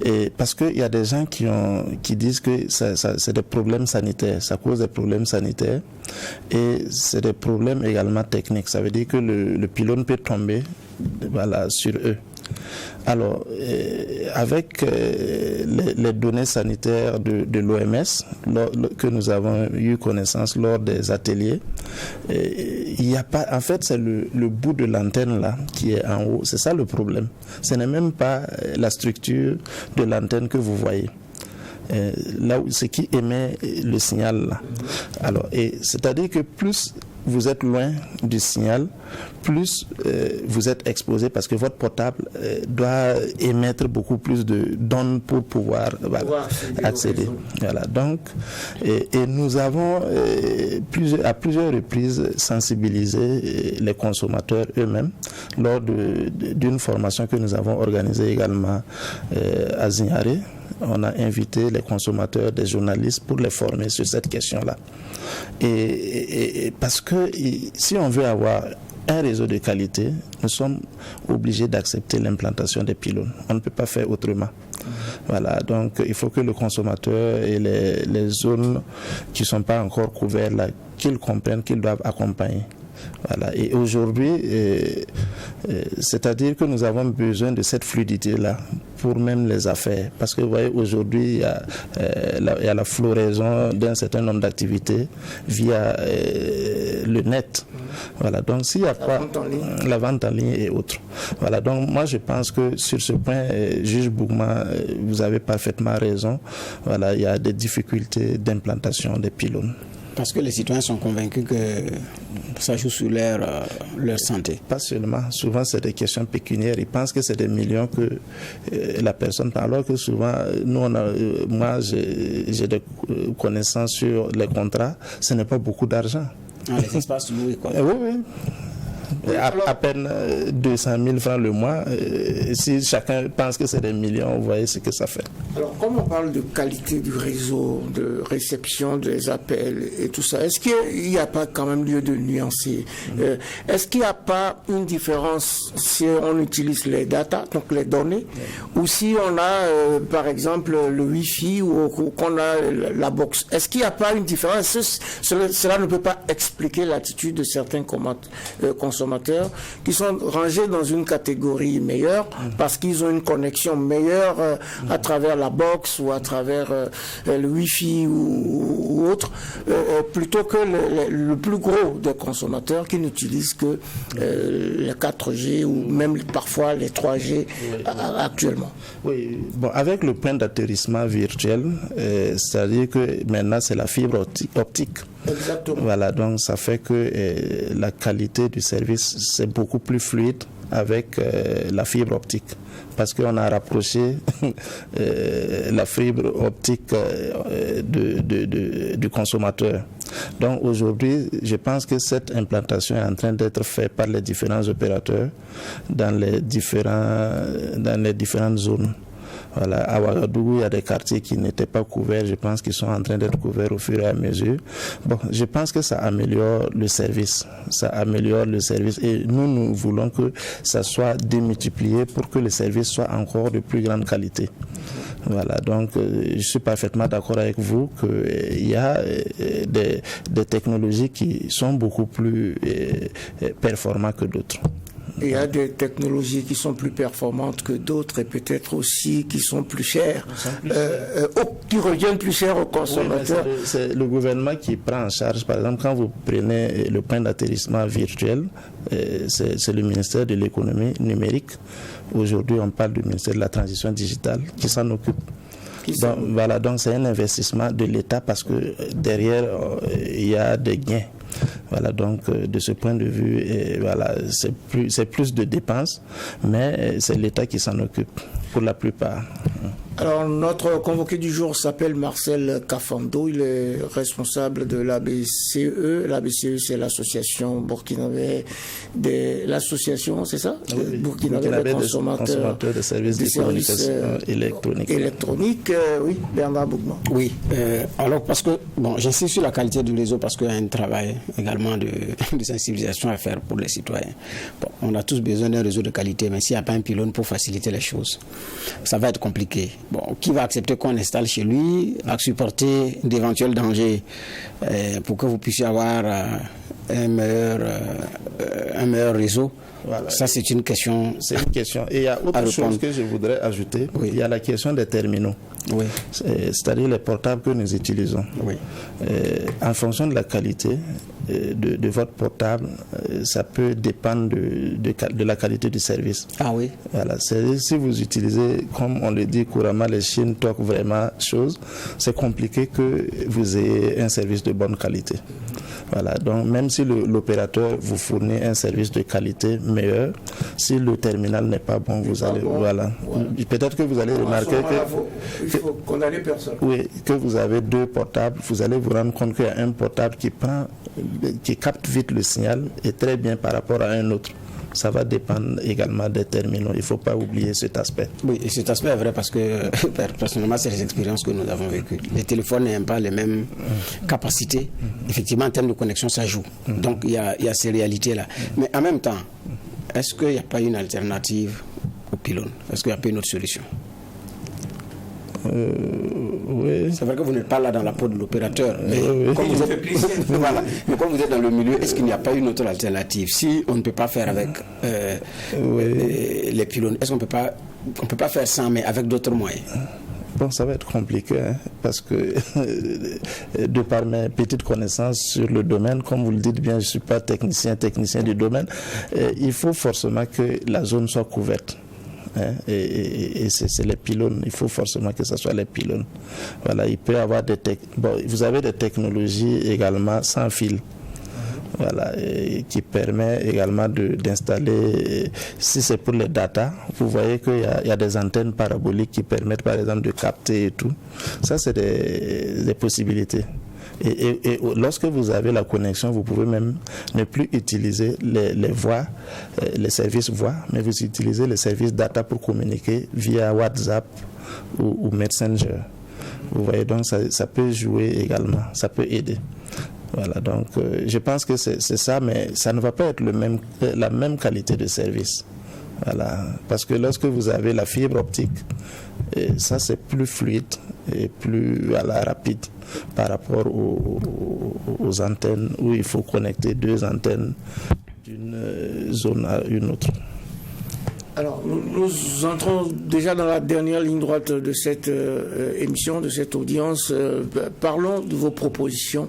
et parce qu'il y a des gens qui disent que c'est des problèmes sanitaires, ça cause des problèmes sanitaires, et c'est des problèmes également techniques. Ça veut dire que le pylône peut tomber, voilà, sur eux. Alors, avec les données sanitaires de l'OMS que nous avons eu connaissance lors des ateliers, il n'y a pas, en fait, c'est le bout de l'antenne là qui est en haut. C'est ça le problème. Ce n'est même pas la structure de l'antenne que vous voyez. Là où ce qui émet le signal là. Alors, c'est-à-dire que plus vous êtes loin du signal, plus vous êtes exposé parce que votre portable doit émettre beaucoup plus d'ondes pour pouvoir accéder. Voilà. Donc, et nous avons à plusieurs reprises sensibilisé les consommateurs eux-mêmes lors d'une formation que nous avons organisée également à Zignaré. On a invité les consommateurs, des journalistes pour les former sur cette question-là. Et parce que si on veut avoir un réseau de qualité, nous sommes obligés d'accepter l'implantation des pylônes. On ne peut pas faire autrement. Voilà, donc il faut que le consommateur et les zones qui ne sont pas encore couvertes, là, qu'ils comprennent qu'ils doivent accompagner. Voilà. Et aujourd'hui, c'est-à-dire que nous avons besoin de cette fluidité-là pour même les affaires. Parce que vous voyez, aujourd'hui, il y a la floraison d'un certain nombre d'activités via le net. Voilà. Donc, s'il n'y a pas la vente en ligne et autres. Voilà. Donc, moi, je pense que sur ce point, juge Bougma, vous avez parfaitement raison. Voilà. Il y a des difficultés d'implantation des pylônes. Parce que les citoyens sont convaincus que ça joue sur leur santé. Pas seulement. Souvent, c'est des questions pécuniaires. Ils pensent que c'est des millions que la personne prend. Alors que souvent, moi, j'ai des connaissances sur les contrats. Ce n'est pas beaucoup d'argent. Les espaces loués, quoi. Oui. À peine 200 000 francs le mois. Si chacun pense que c'est des millions, vous voyez ce que ça fait. Alors, comme on parle de qualité du réseau, de réception des appels et tout ça, est-ce qu'il n'y a pas quand même lieu de nuancer? Est-ce qu'il n'y a pas une différence si on utilise les data, donc les données, ou si on a, par exemple, le Wi-Fi ou qu'on a la box? Est-ce qu'il n'y a pas une différence? Cela ne peut pas expliquer l'attitude de certains consommateurs consommateurs qui sont rangés dans une catégorie meilleure parce qu'ils ont une connexion meilleure à travers la box ou à travers le Wi-Fi ou autre, plutôt que le plus gros des consommateurs qui n'utilisent que les 4G ou même parfois les 3G actuellement. Oui, bon, avec le point d'atterrissement virtuel, c'est-à-dire que maintenant c'est la fibre optique. Exactement. Voilà, donc ça fait que la qualité du service c'est beaucoup plus fluide avec la fibre optique, parce qu'on a rapproché la fibre optique du consommateur. Donc aujourd'hui, je pense que cette implantation est en train d'être faite par les différents opérateurs dans les différentes zones. Voilà, à Ouagadougou, il y a des quartiers qui n'étaient pas couverts, je pense qu'ils sont en train d'être couverts au fur et à mesure. Bon, je pense que ça améliore le service. Ça améliore le service et nous voulons que ça soit démultiplié pour que le service soit encore de plus grande qualité. Voilà, donc je suis parfaitement d'accord avec vous qu'il y a des technologies qui sont beaucoup plus performantes que d'autres. Il y a des technologies qui sont plus performantes que d'autres et peut-être aussi qui sont plus chères, qui reviennent plus chères aux consommateurs. Oui, c'est le gouvernement qui prend en charge. Par exemple, quand vous prenez le point d'atterrissement virtuel, c'est le ministère de l'économie numérique. Aujourd'hui, on parle du ministère de la transition digitale qui s'en occupe. Donc, voilà, donc c'est un investissement de l'État parce que derrière, il y a des gains. Voilà, donc de ce point de vue, voilà, c'est plus de dépenses, mais c'est l'État qui s'en occupe pour la plupart. Alors, notre convoqué du jour s'appelle Marcel Kafando. Il est responsable de l'ABCE. L'ABCE, c'est l'association burkinabé l'association, c'est ça? Oui, burkinabé des consommateurs de services de communication électronique. Oui, Bernard Bougman. Oui, alors parce que, bon, j'insiste sur la qualité du réseau parce qu'il y a un travail également de sensibilisation à faire pour les citoyens. Bon, on a tous besoin d'un réseau de qualité, mais s'il n'y a pas un pylône pour faciliter les choses, ça va être compliqué. Bon, qui va accepter qu'on installe chez lui, à supporter d'éventuels dangers pour que vous puissiez avoir un meilleur réseau? Voilà. Ça, c'est une question. C'est une question. Et il y a autre chose que je voudrais ajouter. Oui. Il y a la question des terminaux. Oui. C'est-à-dire les portables que nous utilisons. Oui. En fonction de la qualité de votre portable, ça peut dépendre de la qualité du service. Ah oui. Voilà. C'est-à-dire si vous utilisez, comme on le dit couramment, les Chine talk vraiment chose, c'est compliqué que vous ayez un service de bonne qualité. Voilà, donc même si l'opérateur vous fournit un service de qualité meilleur, si le terminal n'est pas bon, vous allez, voilà. Peut-être que vous allez remarquer il faut condamner personne. Oui, que vous avez deux portables, vous allez vous rendre compte qu'il y a un portable qui capte vite le signal et très bien par rapport à un autre. Ça va dépendre également des terminaux. Il ne faut pas oublier cet aspect. Oui, et cet aspect est vrai parce que personnellement, c'est les expériences que nous avons vécues. Les téléphones n'ont pas les mêmes capacités. Effectivement, en termes de connexion, ça joue. Donc, il y a ces réalités-là. Mais en même temps, est-ce qu'il n'y a pas une alternative au pylône? Est-ce qu'il n'y a pas une autre solution? Oui. C'est vrai que vous n'êtes pas là dans la peau de l'opérateur, mais oui. Comme vous êtes, voilà. Mais comme vous êtes dans le milieu, est-ce qu'il n'y a pas une autre alternative? Si on ne peut pas faire avec les pylônes, est-ce qu'on ne peut pas faire sans, mais avec d'autres moyens? Bon, ça va être compliqué, hein, parce que de par mes petites connaissances sur le domaine, comme vous le dites bien, je ne suis pas technicien du domaine, il faut forcément que la zone soit couverte. Hein, et c'est les pylônes, il faut forcément que ce soit les pylônes. Voilà, il peut y avoir vous avez des technologies également sans fil. Voilà, qui permet également d'installer, si c'est pour les data, vous voyez qu'il y a des antennes paraboliques qui permettent par exemple de capter et tout. Ça, c'est des possibilités. Et lorsque vous avez la connexion, vous pouvez même ne plus utiliser les voix, les services voix, mais vous utilisez les services data pour communiquer via WhatsApp ou Messenger. Vous voyez, donc ça peut jouer également, ça peut aider. Voilà, donc je pense que c'est ça, mais ça ne va pas être la même qualité de service. Voilà, parce que lorsque vous avez la fibre optique, ça c'est plus fluide et plus rapide par rapport aux antennes où il faut connecter deux antennes d'une zone à une autre. Alors, nous entrons déjà dans la dernière ligne droite de cette émission, de cette audience. Parlons de vos propositions,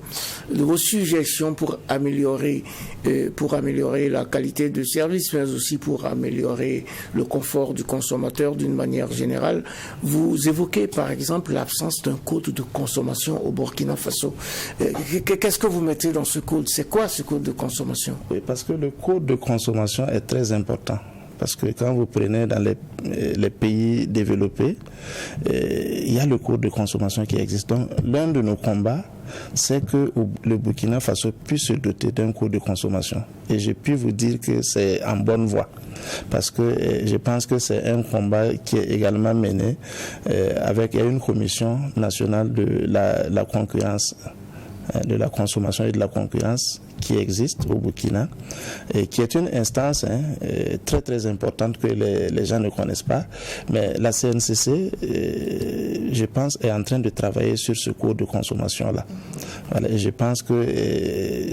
de vos suggestions pour améliorer la qualité de service, mais aussi pour améliorer le confort du consommateur d'une manière générale. Vous évoquez, par exemple, l'absence d'un code de consommation au Burkina Faso. Qu'est-ce que vous mettez dans ce code? C'est quoi ce code de consommation? Oui, parce que le code de consommation est très important. Parce que quand vous prenez dans les pays développés, il y a le code de consommation qui existe. Donc, l'un de nos combats, c'est que le Burkina Faso puisse se doter d'un code de consommation. Et je puis vous dire que c'est en bonne voie. Parce que je pense que c'est un combat qui est également mené avec une commission nationale de la concurrence, de la consommation et de la concurrence qui existe au Burkina et qui est une instance très très importante que les gens ne connaissent pas. Mais la CNCC, je pense, est en train de travailler sur ce code de consommation-là. Voilà, et je pense que,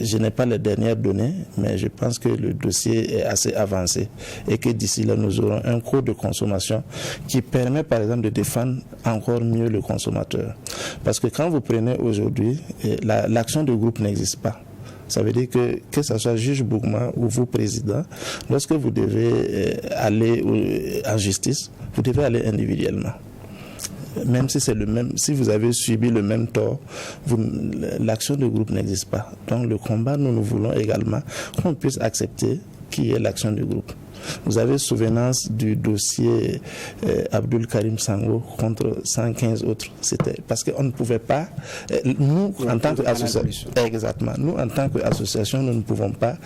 je n'ai pas les dernières données, mais je pense que le dossier est assez avancé et que d'ici là, nous aurons un code de consommation qui permet par exemple de défendre encore mieux le consommateur. Parce que quand vous prenez aujourd'hui, l'action de groupe n'existe pas. Ça veut dire que ce soit juge Bougma ou vous, président, lorsque vous devez aller en justice, vous devez aller individuellement. Même si c'est le même, si vous avez subi le même tort, l'action de groupe n'existe pas. Donc le combat, nous voulons également qu'on puisse accepter qu'il y ait l'action de groupe. Vous avez souvenance du dossier Abdul Karim Sango contre 115 autres. C'était parce qu'on ne pouvait pas, nous en tant qu'association, exactement, nous en tant qu'association, nous ne pouvons pas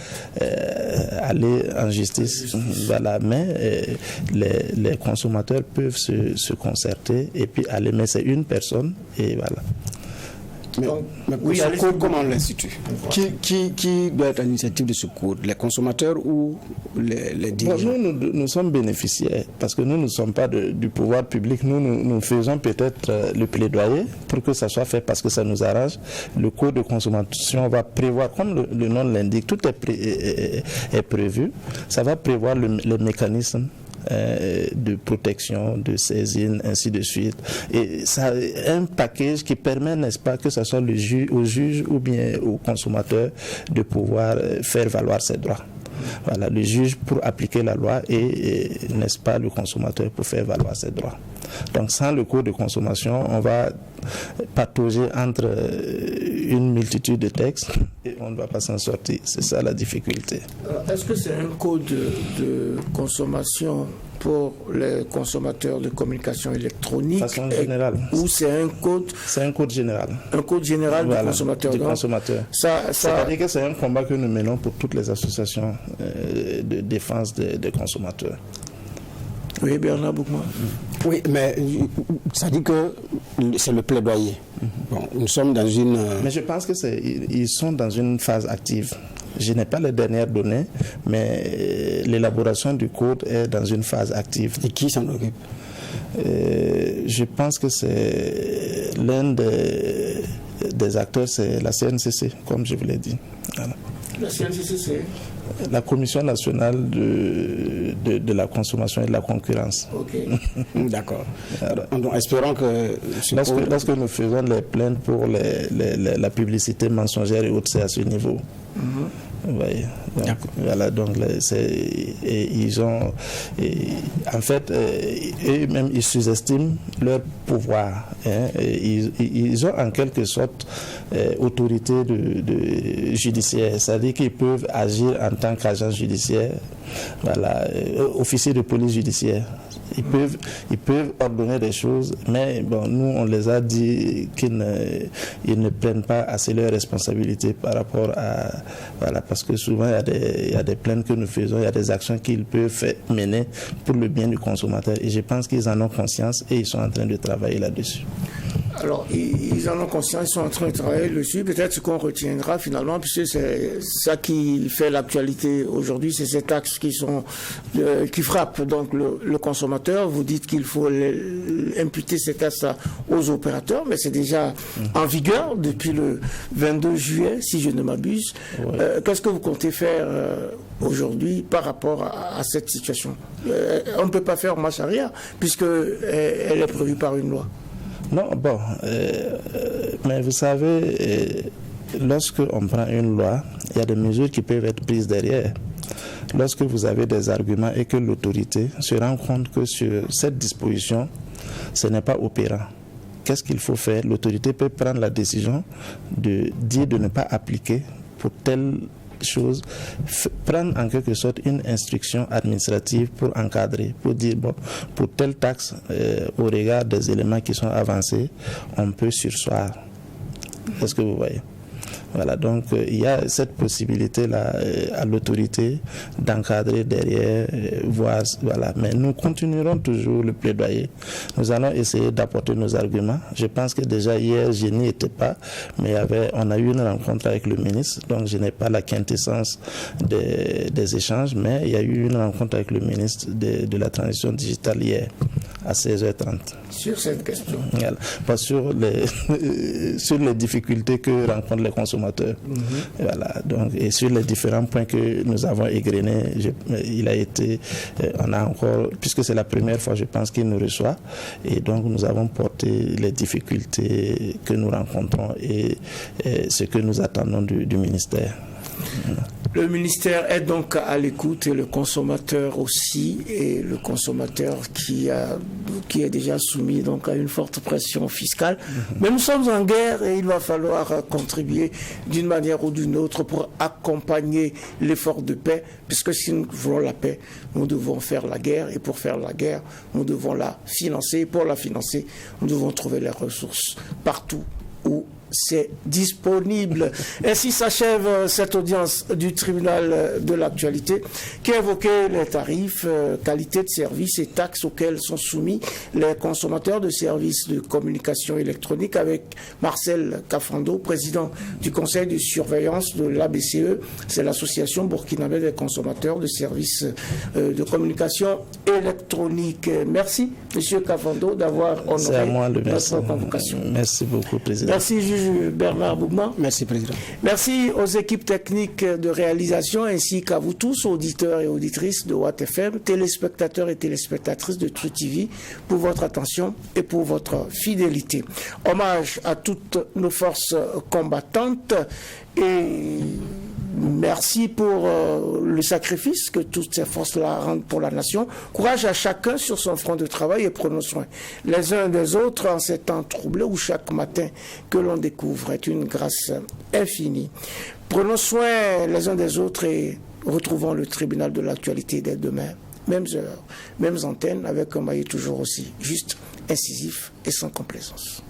aller en justice. Voilà, mais les consommateurs peuvent se concerter et puis aller, mais c'est une personne et voilà. Mais oui, ce code, comment on l'institue? Qui doit être à l'initiative de ce code? Les consommateurs ou les dirigeants? Bon, nous sommes bénéficiaires parce que nous ne sommes pas du pouvoir public. Nous faisons peut-être le plaidoyer pour que ça soit fait parce que ça nous arrange. Le code de consommation va prévoir, comme le nom l'indique, tout est prévu. Ça va prévoir les mécanismes de protection, de saisine, ainsi de suite. Et ça un package qui permet, n'est-ce pas, que ce soit au juge ou bien au consommateur de pouvoir faire valoir ses droits. Voilà, le juge pour appliquer la loi et n'est-ce pas, le consommateur pour faire valoir ses droits. Donc sans le code de consommation, on va patauger entre une multitude de textes et on ne va pas s'en sortir. C'est ça la difficulté. Est-ce que c'est un code de consommation pour les consommateurs de communication électronique? De façon générale. Ou c'est un code? C'est un code général. Un code général, voilà, du consommateur. Du consommateur. C'est-à-dire que c'est un combat que nous menons pour toutes les associations de défense des consommateurs. Oui, Bernard Boukma. Oui, mais ça dit que c'est le plaidoyer. Bon, nous sommes dans une... Mais je pense que ils sont dans une phase active. Je n'ai pas les dernières données, mais l'élaboration du code est dans une phase active. Et qui s'en occupe? Je pense que c'est l'un des acteurs, c'est la CNCC, comme je vous l'ai dit. Voilà. La CNCC, c'est la Commission nationale de la consommation et de la concurrence. Ok. D'accord. Donc, espérons que... Lorsque nous faisons les plaintes pour la publicité mensongère et autres, c'est à ce niveau. Vous voyez. Donc, voilà, donc ils ont... en fait, eux-mêmes, ils sous-estiment leur pouvoir. Hein, ils ont en quelque sorte autorité judiciaire. C'est-à-dire qu'ils peuvent agir en tant qu'agent judiciaire, voilà, officier de police judiciaire. Ils peuvent ordonner des choses, mais bon, nous, on les a dit qu'ils ne prennent pas assez leurs responsabilités par rapport à... Voilà, parce que souvent, il y a des plaintes que nous faisons, il y a des actions qu'ils peuvent mener pour le bien du consommateur. Et je pense qu'ils en ont conscience et ils sont en train de travailler là-dessus. Alors, ils en ont conscience, ils sont en train de travailler dessus. Peut-être ce qu'on retiendra finalement, puisque c'est ça qui fait l'actualité aujourd'hui, c'est ces taxes qui frappent donc le consommateur. Vous dites qu'il faut imputer ces taxes aux opérateurs, mais c'est déjà en vigueur depuis le 22 juillet, si je ne m'abuse. Ouais. Qu'est-ce que vous comptez faire aujourd'hui par rapport à cette situation? On ne peut pas faire marche arrière, puisqu'elle est prévue par une loi. Non, bon, mais vous savez, lorsque on prend une loi, il y a des mesures qui peuvent être prises derrière. Lorsque vous avez des arguments et que l'autorité se rend compte que sur cette disposition, ce n'est pas opérant, qu'est-ce qu'il faut faire? L'autorité peut prendre la décision de dire de ne pas appliquer pour telle chose, prendre en quelque sorte une instruction administrative pour encadrer, pour dire bon, pour telle taxe, au regard des éléments qui sont avancés, on peut surseoir. Est-ce que vous voyez? Voilà, donc il y a cette possibilité-là à l'autorité d'encadrer derrière, voir, voilà. Mais nous continuerons toujours le plaidoyer. Nous allons essayer d'apporter nos arguments. Je pense que déjà hier, je n'y étais pas, mais on a eu une rencontre avec le ministre, donc je n'ai pas la quintessence des échanges, mais il y a eu une rencontre avec le ministre de la transition digitale hier, à 16h30. Sur cette question. Voilà. Pas sur les difficultés que rencontrent les consommateurs. Voilà. Donc, et sur les différents points que nous avons égrenés, on a encore, puisque c'est la première fois, je pense qu'il nous reçoit, et donc nous avons porté les difficultés que nous rencontrons et ce que nous attendons du ministère. Voilà. Le ministère est donc à l'écoute et le consommateur aussi, et le consommateur qui est déjà soumis donc à une forte pression fiscale. Mais nous sommes en guerre et il va falloir contribuer d'une manière ou d'une autre pour accompagner l'effort de paix, puisque si nous voulons la paix, nous devons faire la guerre, et pour faire la guerre, nous devons la financer, et pour la financer, nous devons trouver les ressources partout où c'est disponible. Ainsi s'achève cette audience du tribunal de l'actualité qui évoquait les tarifs, qualité de service et taxes auxquels sont soumis les consommateurs de services de communication électronique, avec Marcel Kafando, président du conseil de surveillance de l'ABCE, c'est l'association burkinabé des consommateurs de services de communication électronique. Merci, monsieur Kafando, d'avoir honoré notre convocation. Merci beaucoup, président. Merci, juge Bernard Bougman. Merci, président. Merci aux équipes techniques de réalisation ainsi qu'à vous tous, auditeurs et auditrices de Watt FM, téléspectateurs et téléspectatrices de True TV, pour votre attention et pour votre fidélité. Hommage à toutes nos forces combattantes et merci pour le sacrifice que toutes ces forces-là rendent pour la nation. Courage à chacun sur son front de travail et prenons soin les uns des autres en ces temps troublés où chaque matin que l'on découvre est une grâce infinie. Prenons soin les uns des autres et retrouvons le tribunal de l'actualité dès demain. Mêmes heures, mêmes antennes, avec un maillet toujours aussi juste, incisif et sans complaisance.